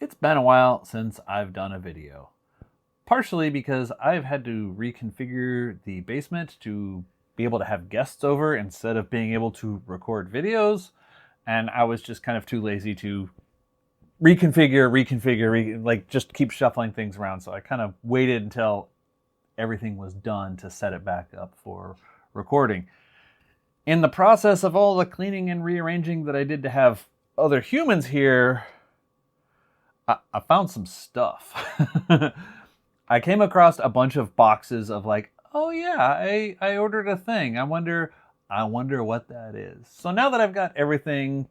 It's been a while since I've done a video, partially because I've had to reconfigure the basement to be able to have guests over instead of being able to record videos, and I was just kind of too lazy to like just keep shuffling things around, so I kind of waited until everything was done to set it back up for recording. In the process of all the cleaning and rearranging that I did to have other humans here, I found some stuff. I came across a bunch of boxes of like, oh yeah, I ordered a thing. I wonder what that is. So now that I've got everything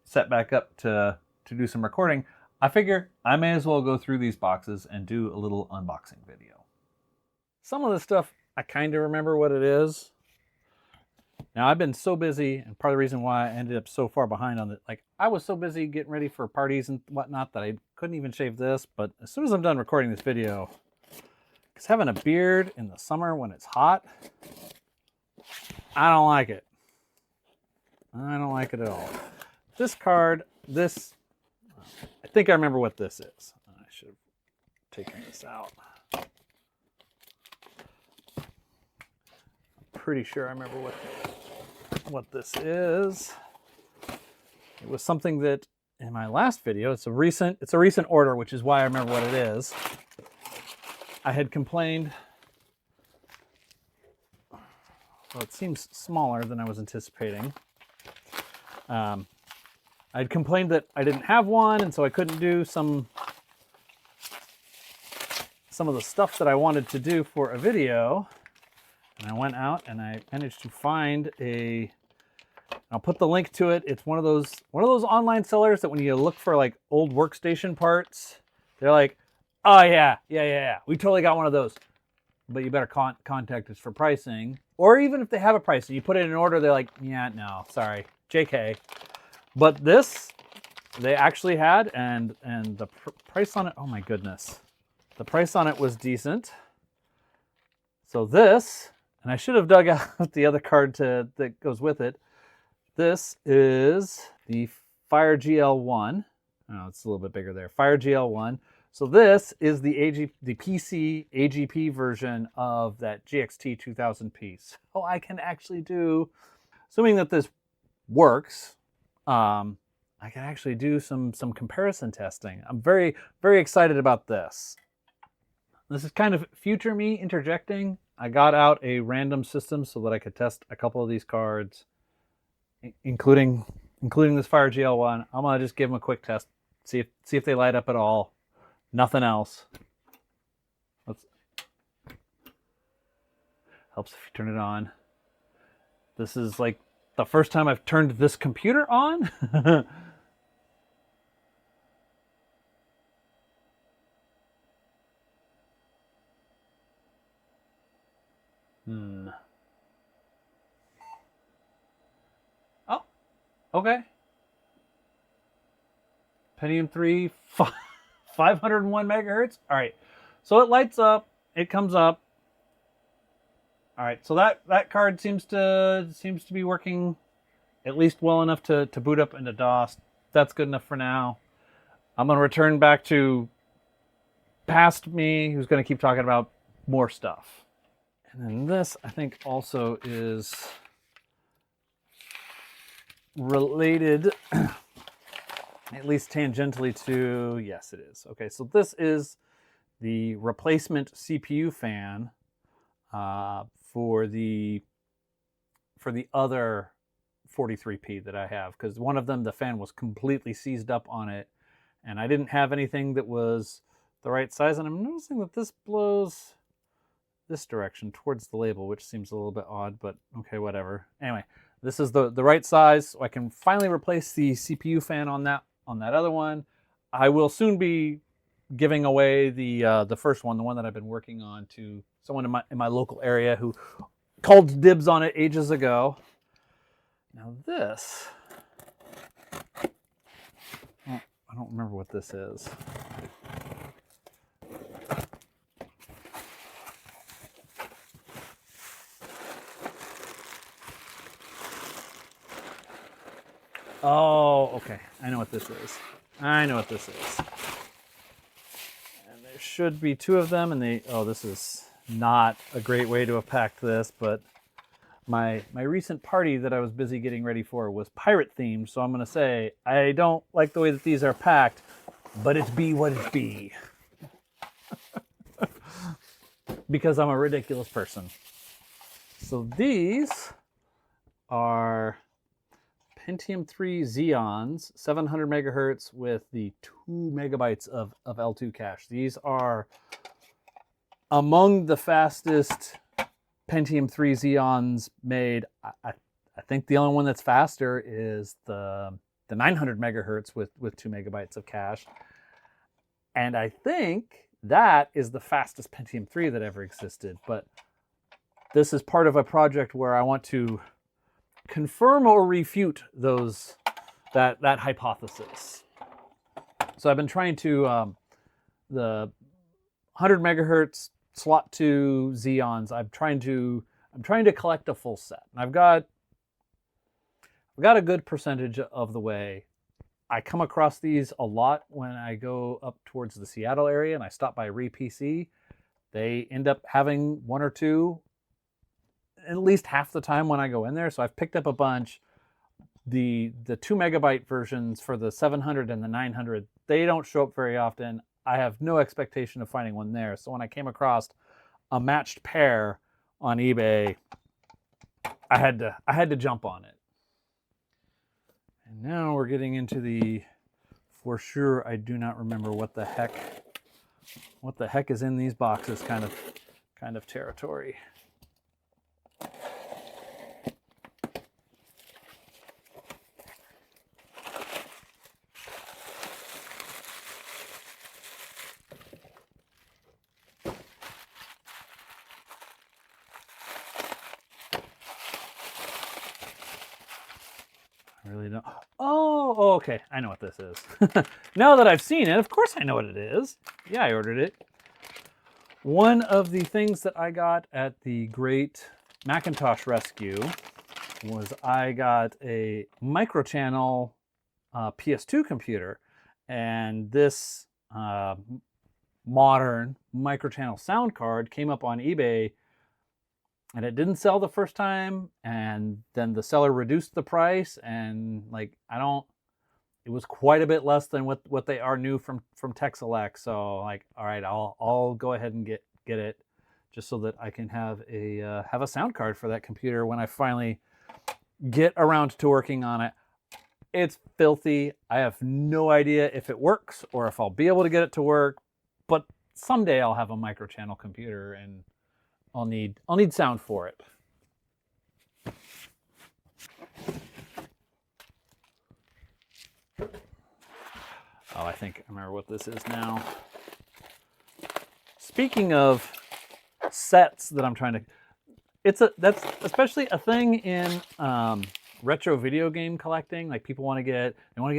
set back up to do some recording, I figure I may as well go through these boxes and do a little unboxing video. Some of the stuff I kind of remember what it is. Now I've been so busy, and part of the reason why I ended up so far behind on it, like I was so busy getting ready for parties and whatnot that I couldn't even shave this. But as soon as I'm done recording this video, because having a beard in the summer when it's hot, I don't like it. I don't like it at all. This card, I think I remember what this is. I should have taken this out. I'm pretty sure I remember what this is. It was something that in my last video, it's a recent order, which is why I remember what it is. I had complained, well, it seems smaller than I was anticipating. I'd complained that I didn't have one, and so I couldn't do some of the stuff that I wanted to do for a video. And I went out and I managed to find I'll put the link to it. It's one of those online sellers that when you look for like old workstation parts, they're like, oh yeah, we totally got one of those. But you better contact us for pricing. Or even if they have a price and you put it in order, they're like, yeah, no, sorry, JK. But this, they actually had, and the price on it, oh my goodness. The price on it was decent. So this, and I should have dug out the other card that goes with it. This is the Fire GL1. Oh, it's a little bit bigger there. Fire GL1. So this is the PC AGP version of that GXT 2000P. So I can actually do, assuming that this works, I can actually do some comparison testing. I'm very, very excited about this. This is kind of future me interjecting. I got out a random system so that I could test a couple of these cards, including this Fire GL1. I'm gonna just give them a quick test, see if they light up at all. Nothing else. Helps if you turn it on. This is like the first time I've turned this computer on. Oh, okay. Pentium 3, 501 megahertz. All right, so it lights up. It comes up. All right, so that card seems to be working at least well enough to boot up into DOS. That's good enough for now. I'm gonna return back to past me, who's gonna keep talking about more stuff. And then this, I think, also is related, at least tangentially to, yes, it is. Okay, so this is the replacement CPU fan for the other 43P that I have, because one of them, the fan was completely seized up on it, and I didn't have anything that was the right size. And I'm noticing that this blows this direction towards the label, which seems a little bit odd, but okay, whatever. Anyway, this is the right size, so I can finally replace the CPU fan on that other one. I will soon be giving away the first one, the one that I've been working on, to someone in my local area who called dibs on it ages ago. Now this, oh, I don't remember what this is. Oh, okay. I know what this is. should be 2 of them, and they, oh, this is not a great way to have packed this, but my recent party that I was busy getting ready for was pirate themed, so I'm going to say I don't like the way that these are packed, but it's be what it be. Because I'm a ridiculous person. So these are Pentium 3 Xeons, 700 megahertz with the 2 megabytes of L2 cache. These are among the fastest Pentium 3 Xeons made. I think the only one that's faster is the 900 megahertz with 2 megabytes of cache. And I think that is the fastest Pentium 3 that ever existed. But this is part of a project where I want to confirm or refute that hypothesis. So I've been trying to the 100 megahertz slot 2 Xeons. I'm trying to collect a full set. And I've got a good percentage of the way. I come across these a lot when I go up towards the Seattle area and I stop by RePC. They end up having 1 or 2 at least half the time when I go in there. So I've picked up a bunch. The 2 megabyte versions for the 700 and the 900, they don't show up very often. I have no expectation of finding one there. So when I came across a matched pair on eBay, I had to jump on it. And now we're getting into the, for sure, I do not remember what the heck is in these boxes kind of territory. I really don't. Oh, okay. I know what this is. Now that I've seen it, of course I know what it is. Yeah, I ordered it. One of the things that I got at the Great Macintosh Rescue was I got a Microchannel PS2 computer, and this modern Microchannel sound card came up on eBay, and it didn't sell the first time, and then the seller reduced the price, and like it was quite a bit less than what they are new from TechSelect. So like, all right, I'll go ahead and get it, just so that I can have a sound card for that computer when I finally get around to working on it. It's filthy. I have no idea if it works or if I'll be able to get it to work, but someday I'll have a Microchannel computer and I'll need sound for it. Oh, I think I remember what this is now. Speaking of sets that I'm trying to, that's especially a thing in retro video game collecting. Like people want to get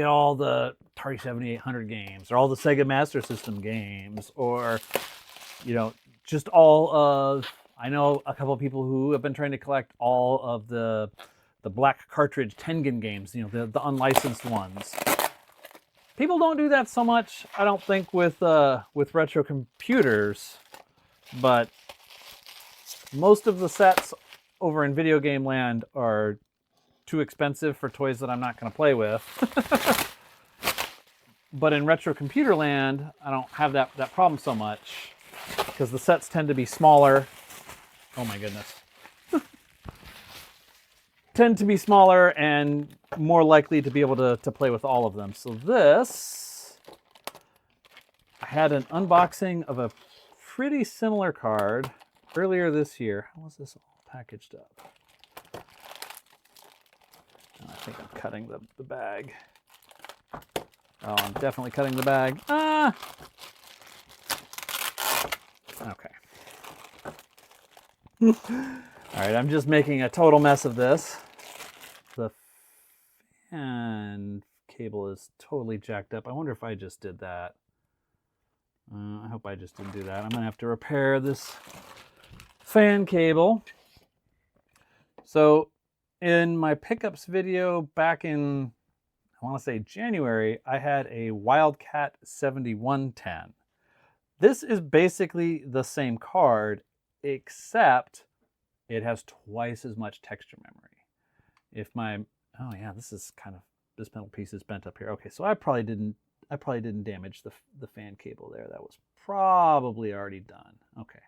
all the Atari 7800 games or all the Sega Master System games, or just all of. I know a couple of people who have been trying to collect all of the black cartridge Tengen games, the unlicensed ones. People don't do that so much, I don't think, with retro computers, but most of the sets over in video game land are too expensive for toys that I'm not going to play with. But in retro computer land, I don't have that problem so much, because the sets tend to be smaller. Oh my goodness. Tend to be smaller and more likely to be able to play with all of them. So this, I had an unboxing of a pretty similar card earlier this year. How was this all packaged up? I think I'm cutting the bag. Oh, I'm definitely cutting the bag. Okay. All right, I'm just making a total mess of this. The fan cable is totally jacked up. I wonder if I just did that. I hope I just didn't do that. I'm gonna have to repair this fan cable. So in my pickups video back in, I want to say January, I had a Wildcat 7110. This is basically the same card, except it has twice as much texture memory. If my, oh yeah, this metal piece is bent up here. Okay, so I probably didn't damage the fan cable there. That was probably already done. Okay.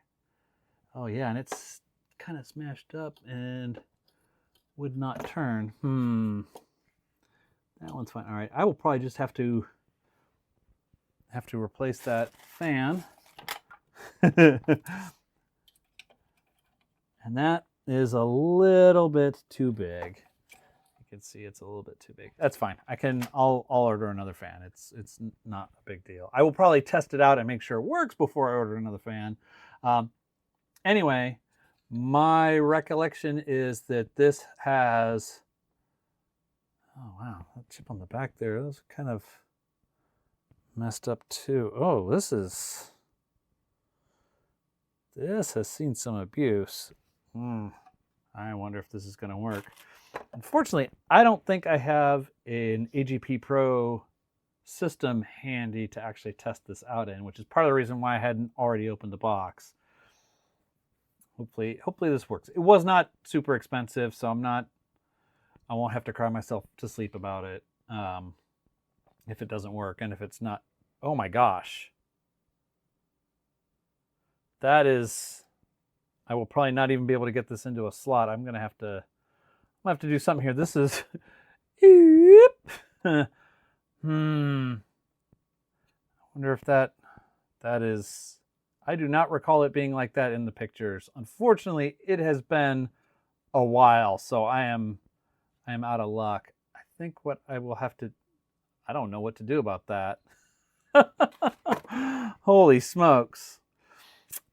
Oh yeah, and it's kind of smashed up and would not turn. That one's fine. All right, I will probably just have to replace that fan. And that is a little bit too big. You can see it's a little bit too big. That's fine. I'll order another fan. It's not a big deal. I will probably test it out and make sure it works before I order another fan. Anyway, my recollection is that this has, oh wow, that chip on the back there, that was kind of messed up too. Oh, this has seen some abuse. I wonder if this is going to work. Unfortunately, I don't think I have an AGP Pro system handy to actually test this out in, which is part of the reason why I hadn't already opened the box. Hopefully this works. It was not super expensive, so I won't have to cry myself to sleep about it if it doesn't work. And if it's not, oh my gosh. That is, I will probably not even be able to get this into a slot. I'm going to have to do something here. This is, I wonder if that is, I do not recall it being like that in the pictures. Unfortunately, it has been a while, so I am out of luck. I think what I will have to, I don't know what to do about that. Holy smokes.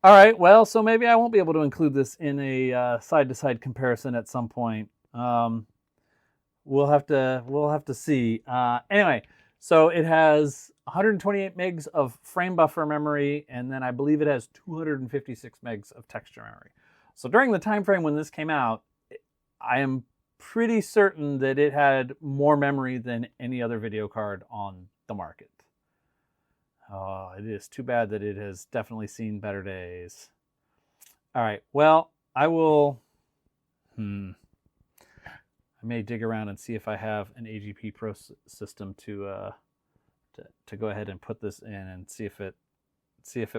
All right, well, so maybe I won't be able to include this in a side-to-side comparison at some point. We'll have to see. Anyway, so it has 128 megs of frame buffer memory, and then I believe it has 256 megs of texture memory. So during the time frame when this came out, I am pretty certain that it had more memory than any other video card on the market. Oh, it is too bad that it has definitely seen better days. All right, well, I will, I may dig around and see if I have an AGP Pro system to go ahead and put this in and see if it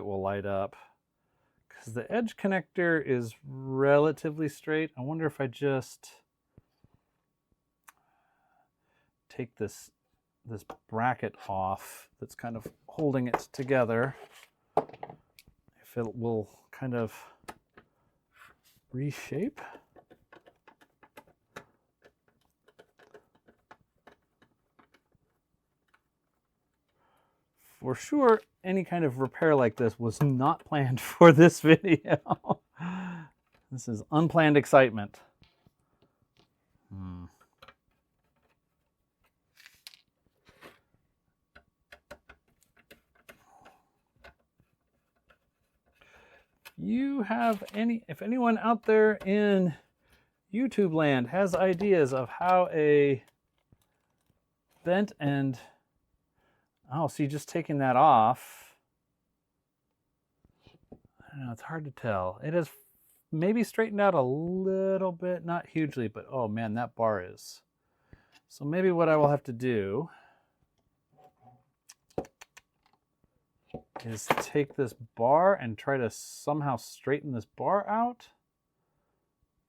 will light up. Because the edge connector is relatively straight. I wonder if I just take this bracket off that's kind of holding it together, if it will kind of reshape. For sure, any kind of repair like this was not planned for this video. This is unplanned excitement. If anyone out there in YouTube land has ideas of how a bent and, oh, see, just taking that off, I don't know, it's hard to tell. It has maybe straightened out a little bit, not hugely, but oh man, that bar is. So maybe what I will have to do is take this bar and try to somehow straighten this bar out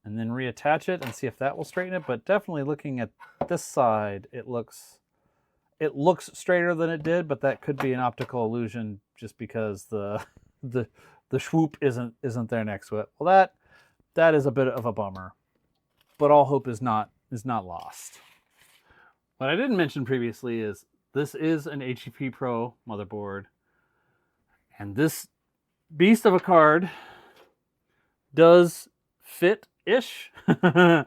and then reattach it and see if that will straighten it. But definitely looking at this side, it looks straighter than it did, but that could be an optical illusion just because the swoop isn't there next to it. Well, that is a bit of a bummer, but all hope is not lost. What I didn't mention previously is this is an AGP Pro motherboard. And this beast of a card does fit-ish. I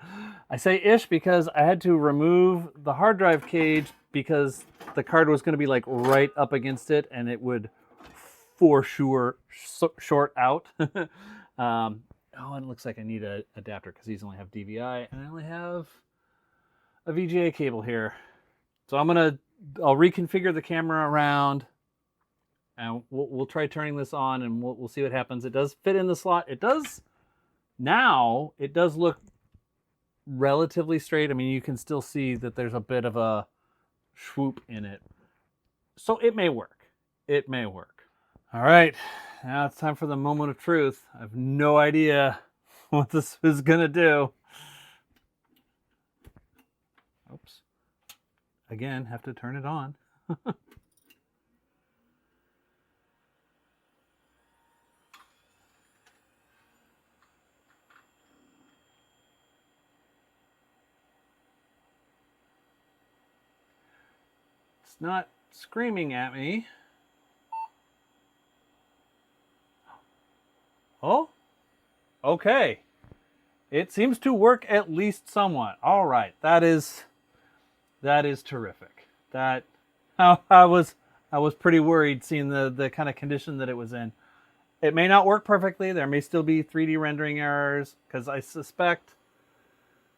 say ish because I had to remove the hard drive cage because the card was going to be like right up against it and it would for sure short out. Oh, and it looks like I need an adapter because these only have DVI and I only have a VGA cable here. So I'll reconfigure the camera around. And we'll try turning this on, and we'll see what happens. It does fit in the slot. It does look relatively straight. I mean, you can still see that there's a bit of a swoop in it. So it may work. It may work. All right, now it's time for the moment of truth. I have no idea what this is gonna do. Oops. Again, have to turn it on. It's not screaming at me. Oh, okay. It seems to work at least somewhat. All right, that is terrific. That I was pretty worried seeing the kind of condition that it was in. It may not work perfectly. There may still be 3D rendering errors because I suspect.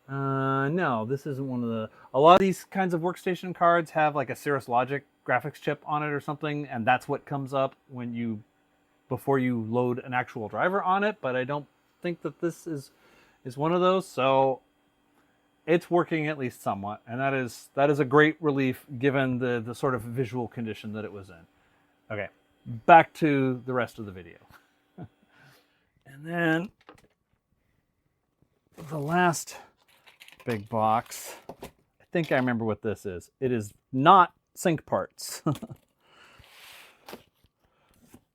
No, this isn't one of the. A lot of these kinds of workstation cards have like a Cirrus Logic graphics chip on it or something, and that's what comes up when you before you load an actual driver on it. But I don't think that this is one of those. So it's working at least somewhat, and that is a great relief given the sort of visual condition that it was in. Okay, back to the rest of the video. And then the last big box, I think I remember what this is. It is not sync parts.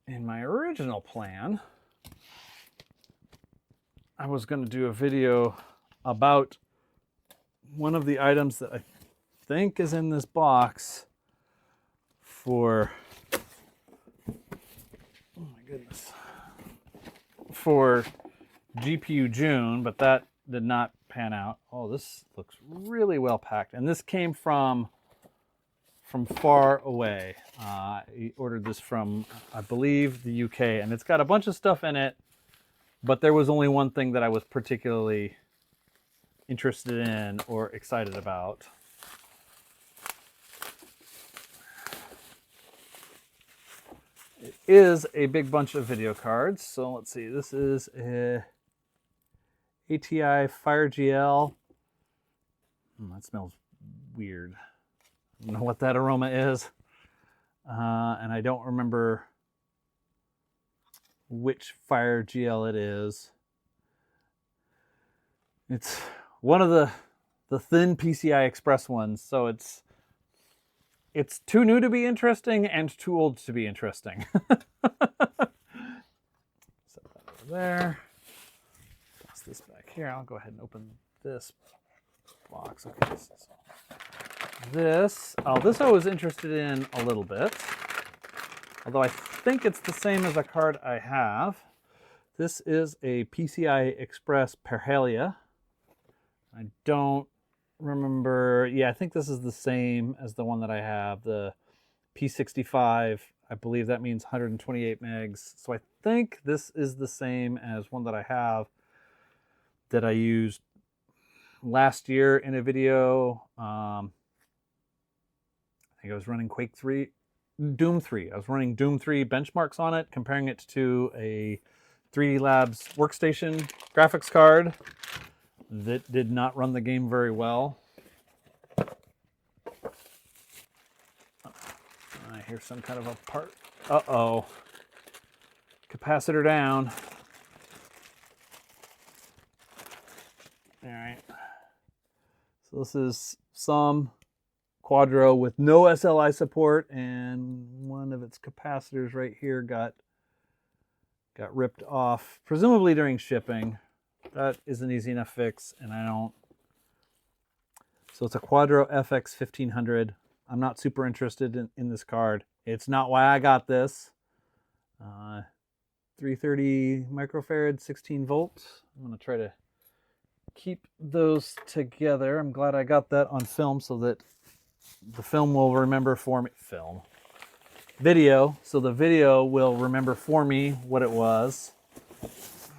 In my original plan, I was going to do a video about one of the items that I think is in this box for, oh my goodness, for GPU June, but that did not pan out. Oh, this looks really well packed. And this came from far away. I ordered this from, I believe, the UK, and it's got a bunch of stuff in it, but there was only one thing that I was particularly interested in or excited about. It is a big bunch of video cards. So let's see, this is a ATI Fire GL. That smells weird. I don't know what that aroma is. And I don't remember which Fire GL it is. It's one of the thin PCI Express ones, so it's too new to be interesting and too old to be interesting. Set that over there. Toss this back here. I'll go ahead and open this box. Okay. This I was interested in a little bit, although I think it's the same as a card I have. This is a PCI Express Perhalia. I don't remember. Yeah, I think this is the same as the one that I have, the P65. I believe that means 128 megs. So I think this is the same as one that I have that I used last year in a video. I think I was running Doom 3. I was running Doom 3 benchmarks on it, comparing it to a 3D Labs workstation graphics card that did not run the game very well. I hear some kind of a part. Uh-oh. Capacitor down. All right. So this is some Quadro with no SLI support, and one of its capacitors right here got ripped off, presumably during shipping. That is an easy enough fix, and I don't. So it's a Quadro FX 1500. I'm not super interested in this card. It's not why I got this. 330 microfarad, 16 volts. I'm going to try to keep those together. I'm glad I got that on film so that the film will remember for me. Video. So the video will remember for me what it was. All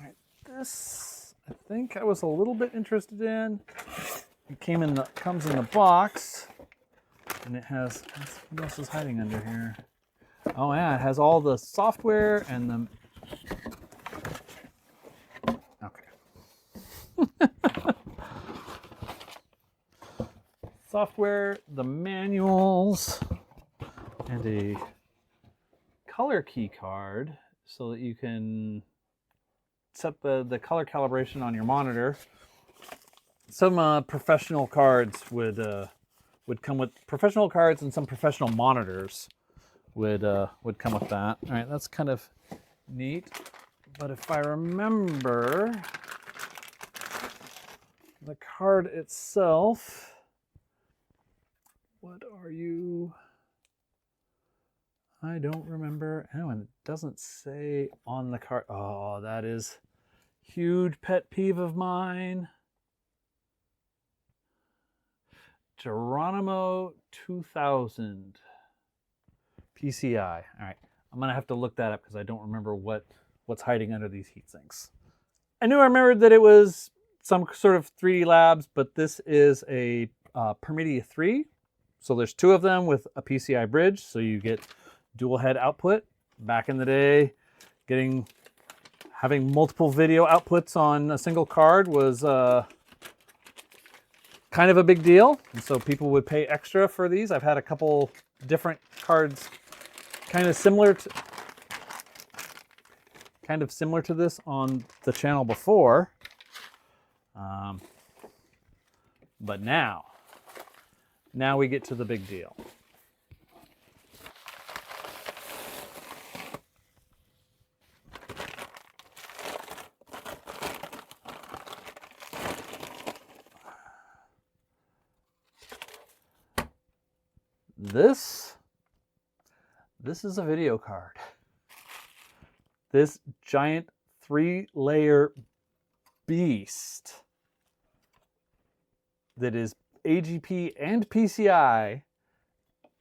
right, this I think I was a little bit interested in. It comes in the box, and it has. What else is hiding under here? Oh yeah, it has all the software and the... Okay. Software, the manuals, and a color key card so that you can set the color calibration on your monitor. Some professional cards would come with professional cards, and some professional monitors would come with that. All right, that's kind of neat. But if I remember, the card itself, what are you? I don't remember. Oh, and it doesn't say on the card. Oh, that is huge pet peeve of mine. Geronimo 2000 PCI. All right, I'm gonna have to look that up because I don't remember what's hiding under these heat sinks. I knew I remembered that it was some sort of 3D Labs, but this is a Permedia 3. So there's two of them with a PCI bridge, so you get dual head output. Back in the day, having multiple video outputs on a single card was kind of a big deal, and so people would pay extra for these. I've had a couple different cards kind of similar to this on the channel before, but now we get to the big deal. This is a video card. This giant 3-layer beast that is AGP and PCI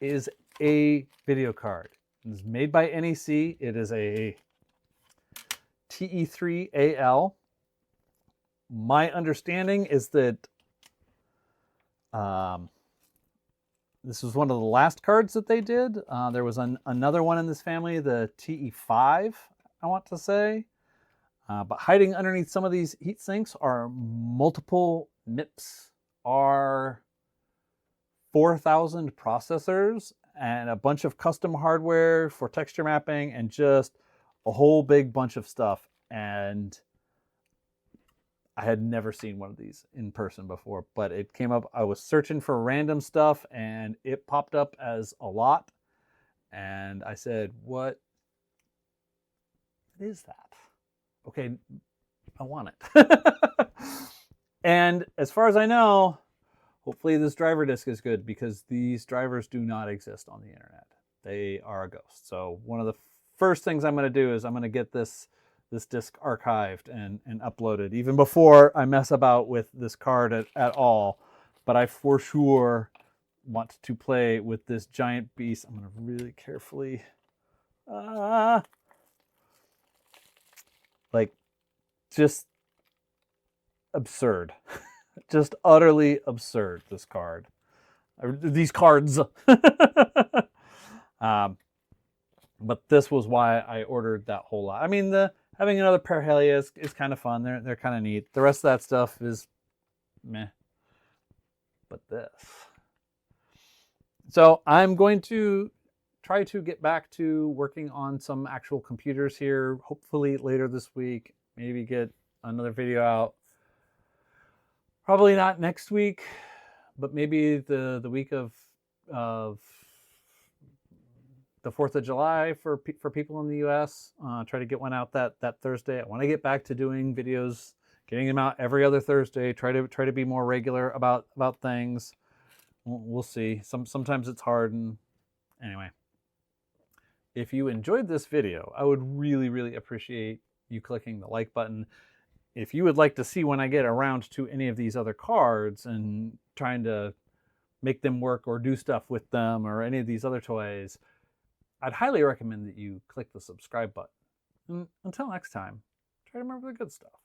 is a video card. It's made by NEC. It is a TE3AL. My understanding is that this was one of the last cards that they did. There was another one in this family, the TE5, I want to say. But hiding underneath some of these heat sinks are multiple MIPS R4000 processors and a bunch of custom hardware for texture mapping and just a whole big bunch of stuff. And I had never seen one of these in person before, but it came up. I was searching for random stuff and it popped up as a lot. And I said, what is that? Okay, I want it. And as far as I know, hopefully this driver disk is good, because these drivers do not exist on the internet. They are a ghost. So one of the first things I'm going to do is I'm going to get this disk archived and uploaded, even before I mess about with this card at all. But I for sure want to play with this giant beast. I'm going to really carefully, like, just absurd. Just utterly absurd, this card. These cards. But this was why I ordered that whole lot. I mean, having another Parhelia is kind of fun. They're kind of neat. The rest of that stuff is meh. But this. So I'm going to try to get back to working on some actual computers here, hopefully later this week. Maybe get another video out. Probably not next week, but maybe the week of the 4th of July for people in the US. Try to get one out that Thursday. I want to get back to doing videos, getting them out every other Thursday. Try to be more regular about things. We'll see. Sometimes it's hard. And anyway, if you enjoyed this video, I would really, really appreciate you clicking the like button. If you would like to see when I get around to any of these other cards and trying to make them work or do stuff with them or any of these other toys, I'd highly recommend that you click the subscribe button. And until next time, try to remember the good stuff.